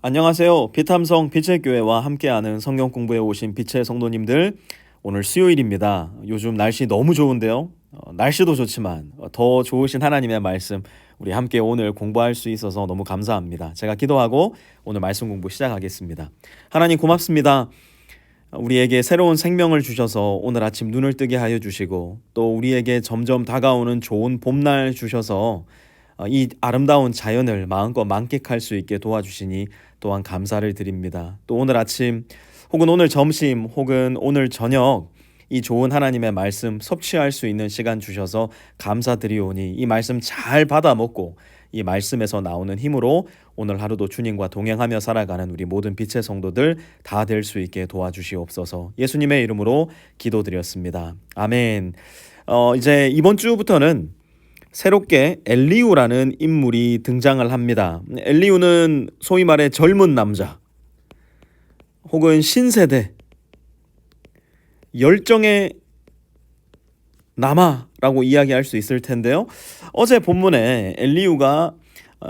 안녕하세요. 비탐성 빛의 교회와 함께하는 성경 공부에 오신 빛의 성도님들, 오늘 수요일입니다. 요즘 날씨 너무 좋은데요. 날씨도 좋지만 더 좋으신 하나님의 말씀 우리 함께 오늘 공부할 수 있어서 너무 감사합니다. 제가 기도하고 오늘 말씀 공부 시작하겠습니다. 하나님 고맙습니다. 우리에게 새로운 생명을 주셔서 오늘 아침 눈을 뜨게 하여 주시고, 또 우리에게 점점 다가오는 좋은 봄날 주셔서 이 아름다운 자연을 마음껏 만끽할 수 있게 도와주시니 또한 감사를 드립니다. 또 오늘 아침 혹은 오늘 점심 혹은 오늘 저녁 이 좋은 하나님의 말씀 섭취할 수 있는 시간 주셔서 감사드리오니, 이 말씀 잘 받아 먹고 이 말씀에서 나오는 힘으로 오늘 하루도 주님과 동행하며 살아가는 우리 모든 빛의 성도들 다 될 수 있게 도와주시옵소서. 예수님의 이름으로 기도드렸습니다. 아멘. 이제 이번 주부터는 새롭게 엘리후라는 인물이 등장을 합니다. 엘리후는 소위 말해 젊은 남자 혹은 신세대 열정의 남아라고 이야기할 수 있을 텐데요. 어제 본문에 엘리후가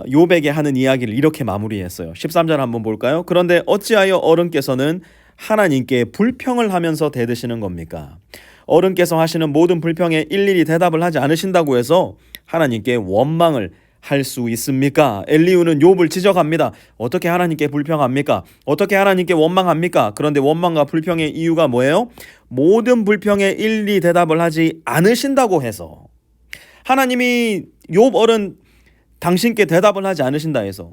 욥에게 하는 이야기를 이렇게 마무리했어요. 13절 한번 볼까요? 그런데 어찌하여 어른께서는 하나님께 불평을 하면서 대드시는 겁니까? 어른께서 하시는 모든 불평에 일일이 대답을 하지 않으신다고 해서 하나님께 원망을 할 수 있습니까? 엘리후는 욥을 지적합니다. 어떻게 하나님께 불평합니까? 어떻게 하나님께 원망합니까? 그런데 원망과 불평의 이유가 뭐예요? 모든 불평에 일일이 대답을 하지 않으신다고 해서, 하나님이 욥 어른 당신께 대답을 하지 않으신다 해서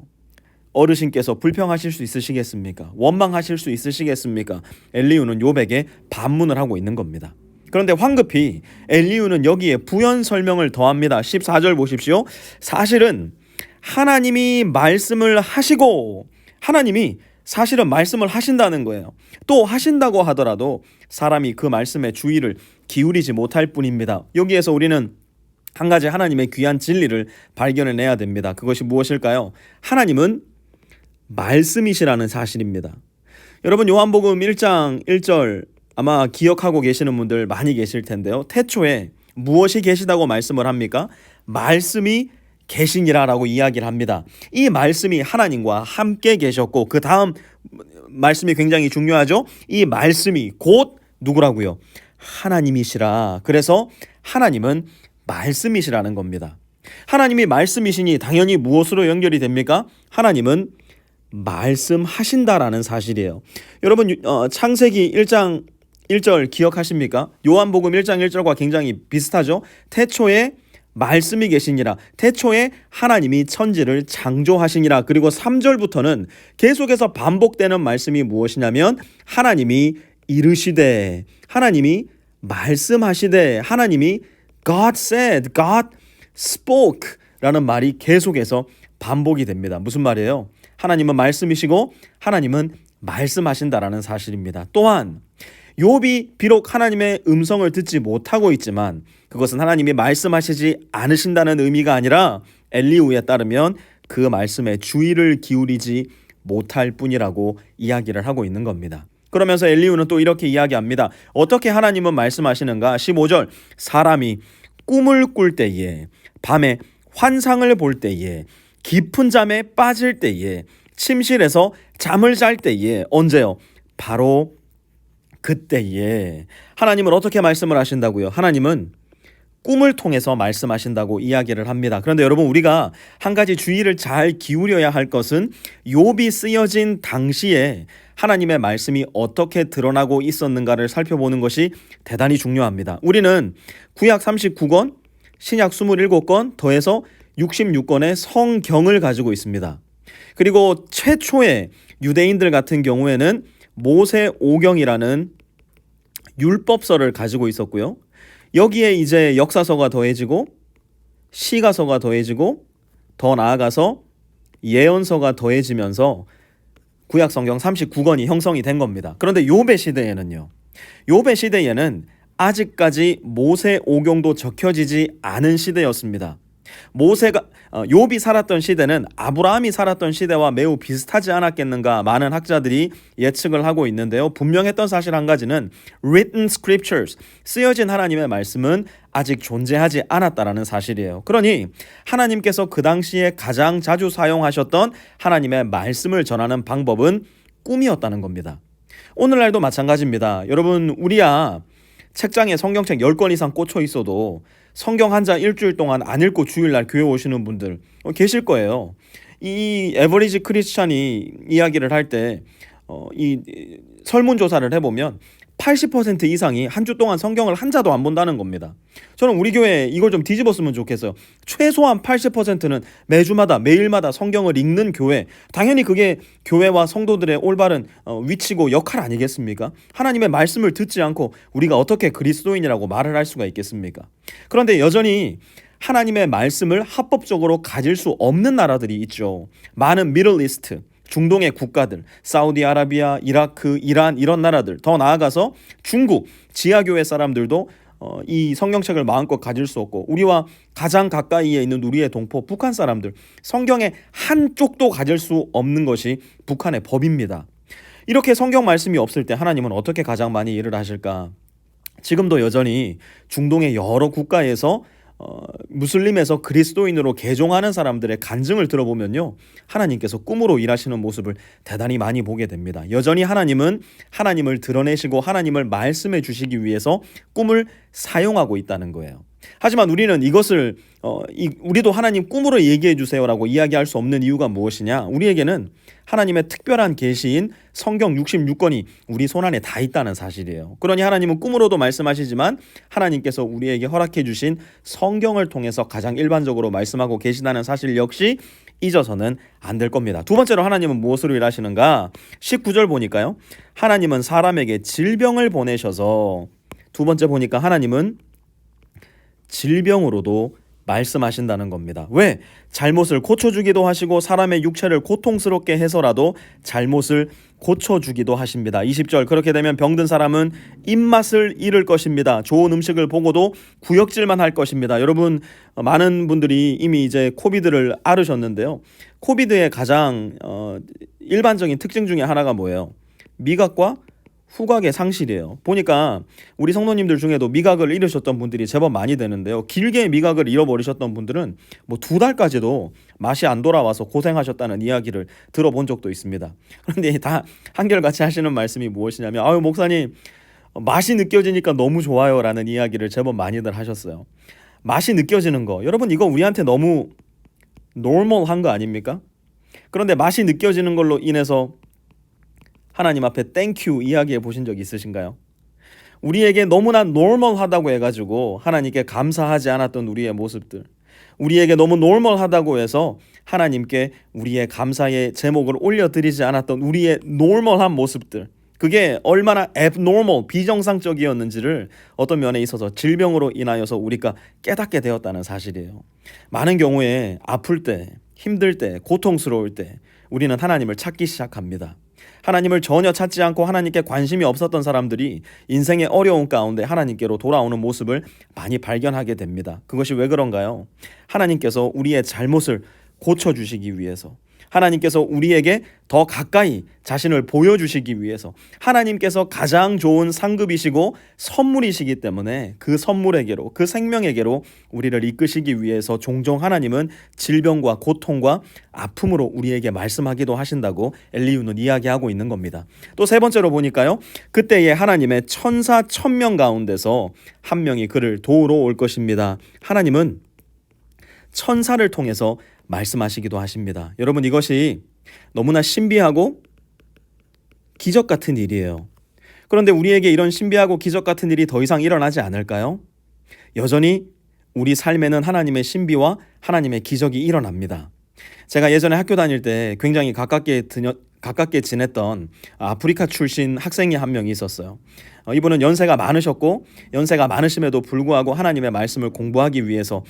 어르신께서 불평하실 수 있으시겠습니까? 원망하실 수 있으시겠습니까? 엘리후는 욥에게 반문을 하고 있는 겁니다. 그런데 황급히 엘리후는 여기에 부연 설명을 더합니다. 14절 보십시오. 사실은 하나님이 말씀을 하시고, 하나님이 사실은 말씀을 하신다는 거예요. 또 하신다고 하더라도 사람이 그 말씀에 주의를 기울이지 못할 뿐입니다. 여기에서 우리는 한 가지 하나님의 귀한 진리를 발견해내야 됩니다. 그것이 무엇일까요? 하나님은 말씀이시라는 사실입니다. 여러분, 요한복음 1장 1절 아마 기억하고 계시는 분들 많이 계실 텐데요. 태초에 무엇이 계시다고 말씀을 합니까? 말씀이 계시니라라고 이야기를 합니다. 이 말씀이 하나님과 함께 계셨고, 그 다음 말씀이 굉장히 중요하죠. 이 말씀이 곧 누구라고요? 하나님이시라. 그래서 하나님은 말씀이시라는 겁니다. 하나님이 말씀이시니 당연히 무엇으로 연결이 됩니까? 하나님은 말씀하신다라는 사실이에요. 여러분, 창세기 1장 1절 기억하십니까? 요한복음 1장 1절과 굉장히 비슷하죠. 태초에 말씀이 계시니라. 태초에 하나님이 천지를 창조하시니라. 그리고 3절부터는 계속해서 반복되는 말씀이 무엇이냐면, 하나님이 이르시되, 하나님이 말씀하시되, 하나님이 God said, God spoke 라는 말이 계속해서 반복이 됩니다. 무슨 말이에요? 하나님은 말씀이시고 하나님은 말씀하신다라는 사실입니다. 또한 욥이 비록 하나님의 음성을 듣지 못하고 있지만 그것은 하나님이 말씀하시지 않으신다는 의미가 아니라 엘리후에 따르면 그 말씀에 주의를 기울이지 못할 뿐이라고 이야기를 하고 있는 겁니다. 그러면서 엘리후는 또 이렇게 이야기합니다. 어떻게 하나님은 말씀하시는가? 15절, 사람이 꿈을 꿀 때에, 밤에 환상을 볼 때에, 깊은 잠에 빠질 때에, 침실에서 잠을 잘 때에, 언제요? 바로 그때에. 하나님은 어떻게 말씀을 하신다고요? 하나님은 꿈을 통해서 말씀하신다고 이야기를 합니다. 그런데 여러분, 우리가 한 가지 주의를 잘 기울여야 할 것은 욥이 쓰여진 당시에 하나님의 말씀이 어떻게 드러나고 있었는가를 살펴보는 것이 대단히 중요합니다. 우리는 구약 39권, 신약 27권 더해서 66권의 성경을 가지고 있습니다. 그리고 최초의 유대인들 같은 경우에는 모세오경이라는 율법서를 가지고 있었고요. 여기에 이제 역사서가 더해지고 시가서가 더해지고 더 나아가서 예언서가 더해지면서 구약 성경 39권이 형성이 된 겁니다. 그런데 욥의 시대에는요. 욥의 시대에는 아직까지 모세오경도 적혀지지 않은 시대였습니다. 욥이 살았던 시대는 아브라함이 살았던 시대와 매우 비슷하지 않았겠는가 많은 학자들이 예측을 하고 있는데요. 분명했던 사실 한 가지는 written scriptures, 쓰여진 하나님의 말씀은 아직 존재하지 않았다라는 사실이에요. 그러니 하나님께서 그 당시에 가장 자주 사용하셨던 하나님의 말씀을 전하는 방법은 꿈이었다는 겁니다. 오늘날도 마찬가지입니다. 여러분, 우리야 책장에 성경책 10권 이상 꽂혀 있어도 성경 한 장 일주일 동안 안 읽고 주일날 교회 오시는 분들 계실 거예요. 이 에버리지 크리스찬이 이야기를 할 때 이 설문조사를 해보면 80% 이상이 한 주 동안 성경을 한 자도 안 본다는 겁니다. 저는 우리 교회 이걸 좀 뒤집었으면 좋겠어요. 최소한 80%는 매주마다 매일마다 성경을 읽는 교회, 당연히 그게 교회와 성도들의 올바른 위치고 역할 아니겠습니까? 하나님의 말씀을 듣지 않고 우리가 어떻게 그리스도인이라고 말을 할 수가 있겠습니까? 그런데 여전히 하나님의 말씀을 합법적으로 가질 수 없는 나라들이 있죠. 많은 미들 이스트, 중동의 국가들, 사우디아라비아, 이라크, 이란 이런 나라들, 더 나아가서 중국 지하교회 사람들도 이 성경책을 마음껏 가질 수 없고, 우리와 가장 가까이에 있는 우리의 동포 북한 사람들, 성경의 한쪽도 가질 수 없는 것이 북한의 법입니다. 이렇게 성경 말씀이 없을 때 하나님은 어떻게 가장 많이 일을 하실까? 지금도 여전히 중동의 여러 국가에서 무슬림에서 그리스도인으로 개종하는 사람들의 간증을 들어보면요, 하나님께서 꿈으로 일하시는 모습을 대단히 많이 보게 됩니다. 여전히 하나님은 하나님을 드러내시고 하나님을 말씀해 주시기 위해서 꿈을 사용하고 있다는 거예요. 하지만 우리는 이것을 우리도 하나님 꿈으로 얘기해 주세요라고 이야기할 수 없는 이유가 무엇이냐? 우리에게는 하나님의 특별한 계시인 성경 66권이 우리 손안에 다 있다는 사실이에요. 그러니 하나님은 꿈으로도 말씀하시지만 하나님께서 우리에게 허락해 주신 성경을 통해서 가장 일반적으로 말씀하고 계시다는 사실 역시 잊어서는 안 될 겁니다. 두 번째로 하나님은 무엇으로 일하시는가? 19절 보니까요, 하나님은 사람에게 질병을 보내셔서, 두 번째 보니까 하나님은 질병으로도 말씀하신다는 겁니다. 왜? 잘못을 고쳐주기도 하시고 사람의 육체를 고통스럽게 해서라도 잘못을 고쳐주기도 하십니다. 20절, 그렇게 되면 병든 사람은 입맛을 잃을 것입니다. 좋은 음식을 보고도 구역질만 할 것입니다. 여러분, 많은 분들이 이미 이제 코비드를 앓으셨는데요. 코비드의 가장 일반적인 특징 중에 하나가 뭐예요? 미각과 후각의 상실이에요. 보니까 우리 성도님들 중에도 미각을 잃으셨던 분들이 제법 많이 되는데요. 길게 미각을 잃어버리셨던 분들은 뭐 2달까지도 맛이 안 돌아와서 고생하셨다는 이야기를 들어본 적도 있습니다. 그런데 다 한결같이 하시는 말씀이 무엇이냐면, 아유 목사님, 맛이 느껴지니까 너무 좋아요 라는 이야기를 제법 많이들 하셨어요. 맛이 느껴지는 거, 여러분 이거 우리한테 너무 노멀한 거 아닙니까? 그런데 맛이 느껴지는 걸로 인해서 하나님 앞에 땡큐 이야기해 보신 적 있으신가요? 우리에게 너무나 노멀하다고 해가지고 하나님께 감사하지 않았던 우리의 모습들, 우리에게 너무 노멀하다고 해서 하나님께 우리의 감사의 제목을 올려드리지 않았던 우리의 노멀한 모습들, 그게 얼마나 abnormal, 비정상적이었는지를 어떤 면에 있어서 질병으로 인하여서 우리가 깨닫게 되었다는 사실이에요. 많은 경우에 아플 때, 힘들 때, 고통스러울 때 우리는 하나님을 찾기 시작합니다. 하나님을 전혀 찾지 않고 하나님께 관심이 없었던 사람들이 인생의 어려움 가운데 하나님께로 돌아오는 모습을 많이 발견하게 됩니다. 그것이 왜 그런가요? 하나님께서 우리의 잘못을 고쳐주시기 위해서, 하나님께서 우리에게 더 가까이 자신을 보여주시기 위해서, 하나님께서 가장 좋은 상급이시고 선물이시기 때문에 그 선물에게로, 그 생명에게로 우리를 이끄시기 위해서 종종 하나님은 질병과 고통과 아픔으로 우리에게 말씀하기도 하신다고 엘리후는 이야기하고 있는 겁니다. 또 세 번째로 보니까요, 그때에 하나님의 천사 1000명 가운데서 한 명이 그를 도우러 올 것입니다. 하나님은 천사를 통해서 말씀하시기도 하십니다. 여러분, 이것이 너무나 신비하고 기적 같은 일이에요. 그런데 우리에게 이런 신비하고 기적 같은 일이 더 이상 일어나지 않을까요? 여전히 우리 삶에는 하나님의 신비와 하나님의 기적이 일어납니다. 제가 예전에 학교 다닐 때 굉장히 가깝게 지냈던 아프리카 출신 학생이 한 명이 있었어요. 이분은 연세가 많으셨고, 연세가 많으심에도 불구하고 하나님의 말씀을 공부하기 위해서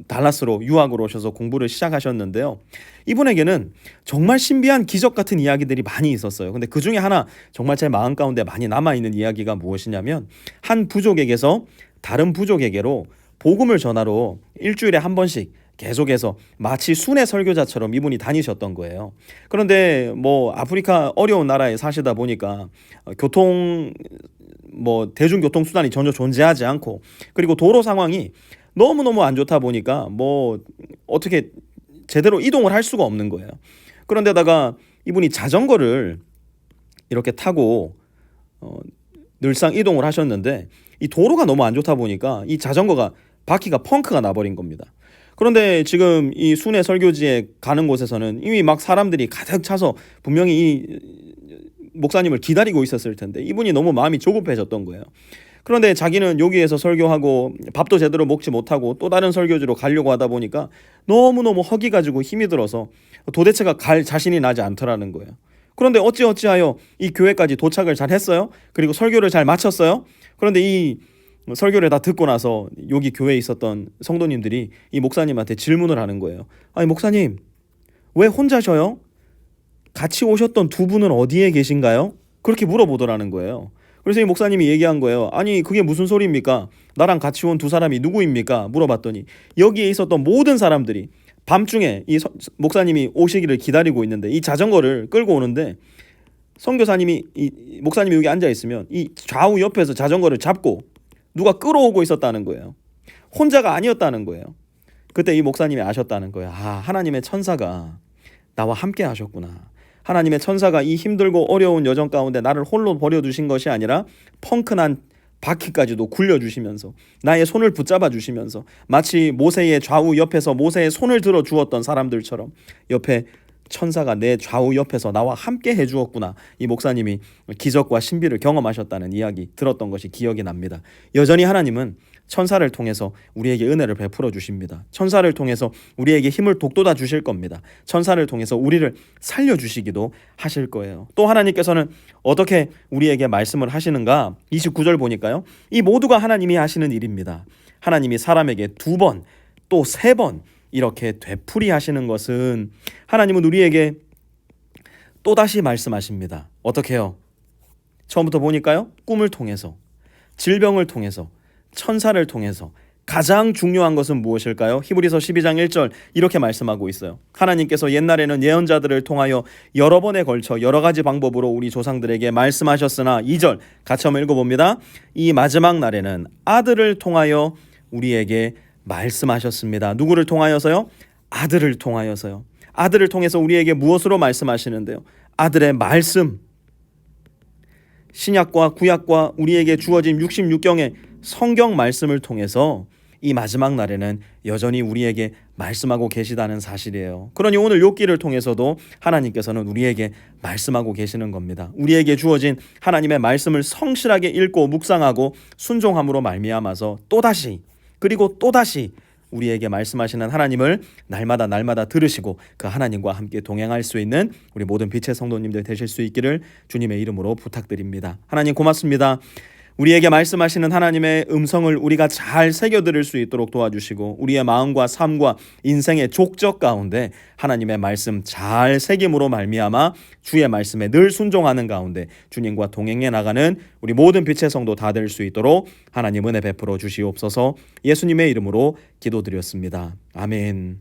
달라스로 유학으로 오셔서 공부를 시작하셨는데요. 이분에게는 정말 신비한 기적 같은 이야기들이 많이 있었어요. 근데 그 중에 하나 정말 제 마음 가운데 많이 남아있는 이야기가 무엇이냐면, 한 부족에게서 다른 부족에게로 복음을 전하러 일주일에 한 번씩 계속해서 마치 순회 설교자처럼 이분이 다니셨던 거예요. 그런데 뭐 아프리카 어려운 나라에 사시다 보니까 교통 뭐 대중교통 수단이 전혀 존재하지 않고, 그리고 도로 상황이 너무너무 안 좋다 보니까 뭐 어떻게 제대로 이동을 할 수가 없는 거예요. 그런데다가 이분이 자전거를 이렇게 타고 늘상 이동을 하셨는데, 이 도로가 너무 안 좋다 보니까 이 자전거가 바퀴가 펑크가 나버린 겁니다. 그런데 지금 이 순회 설교지에 가는 곳에서는 이미 막 사람들이 가득 차서 분명히 이 목사님을 기다리고 있었을 텐데 이분이 너무 마음이 조급해졌던 거예요. 그런데 자기는 여기에서 설교하고 밥도 제대로 먹지 못하고 또 다른 설교지로 가려고 하다 보니까 너무너무 허기 가지고 힘이 들어서 도대체가 갈 자신이 나지 않더라는 거예요. 그런데 어찌어찌하여 이 교회까지 도착을 잘 했어요. 그리고 설교를 잘 마쳤어요. 그런데 이 설교를 다 듣고 나서 여기 교회에 있었던 성도님들이 이 목사님한테 질문을 하는 거예요. 아니 목사님, 왜 혼자셔요? 같이 오셨던 두 분은 어디에 계신가요? 그렇게 물어보더라는 거예요. 그래서 이 목사님이 얘기한 거예요. 아니 그게 무슨 소리입니까? 나랑 같이 온 두 사람이 누구입니까? 물어봤더니 여기에 있었던 모든 사람들이 밤중에 이 목사님이 오시기를 기다리고 있는데, 이 자전거를 끌고 오는데 선교사님이 이 목사님이 여기 앉아 있으면 이 좌우 옆에서 자전거를 잡고 누가 끌어오고 있었다는 거예요. 혼자가 아니었다는 거예요. 그때 이 목사님이 아셨다는 거예요. 아, 하나님의 천사가 나와 함께 하셨구나. 하나님의 천사가 이 힘들고 어려운 여정 가운데 나를 홀로 버려두신 것이 아니라 펑크난 바퀴까지도 굴려주시면서 나의 손을 붙잡아 주시면서 마치 모세의 좌우 옆에서 모세의 손을 들어 주었던 사람들처럼 옆에 천사가 내 좌우 옆에서 나와 함께 해주었구나. 이 목사님이 기적과 신비를 경험하셨다는 이야기 들었던 것이 기억이 납니다. 여전히 하나님은 천사를 통해서 우리에게 은혜를 베풀어 주십니다. 천사를 통해서 우리에게 힘을 돋돋아 주실 겁니다. 천사를 통해서 우리를 살려주시기도 하실 거예요. 또 하나님께서는 어떻게 우리에게 말씀을 하시는가? 29절 보니까요, 이 모두가 하나님이 하시는 일입니다. 하나님이 사람에게 2번 또 3번 이렇게 되풀이 하시는 것은, 하나님은 우리에게 또다시 말씀하십니다. 어떻게 해요? 처음부터 보니까요, 꿈을 통해서, 질병을 통해서, 천사를 통해서. 가장 중요한 것은 무엇일까요? 히브리서 12장 1절 이렇게 말씀하고 있어요. 하나님께서 옛날에는 예언자들을 통하여 여러 번에 걸쳐 여러 가지 방법으로 우리 조상들에게 말씀하셨으나, 2절 같이 한번 읽어봅니다. 이 마지막 날에는 아들을 통하여 우리에게 말씀하셨습니다. 누구를 통하여서요? 아들을 통하여서요. 아들을 통해서 우리에게 무엇으로 말씀하시는데요? 아들의 말씀. 신약과 구약과 우리에게 주어진 66경의 성경 말씀을 통해서 이 마지막 날에는 여전히 우리에게 말씀하고 계시다는 사실이에요. 그러니 오늘 욥기를 통해서도 하나님께서는 우리에게 말씀하고 계시는 겁니다. 우리에게 주어진 하나님의 말씀을 성실하게 읽고 묵상하고 순종함으로 말미암아서 또다시, 그리고 또다시 우리에게 말씀하시는 하나님을 날마다 들으시고 그 하나님과 함께 동행할 수 있는 우리 모든 빛의 성도님들 되실 수 있기를 주님의 이름으로 부탁드립니다. 하나님 고맙습니다. 우리에게 말씀하시는 하나님의 음성을 우리가 잘 새겨들을 수 있도록 도와주시고, 우리의 마음과 삶과 인생의 족적 가운데 하나님의 말씀 잘 새김으로 말미암아 주의 말씀에 늘 순종하는 가운데 주님과 동행해 나가는 우리 모든 빛의 성도 다 될 수 있도록 하나님 은혜 베풀어 주시옵소서. 예수님의 이름으로 기도드렸습니다. 아멘.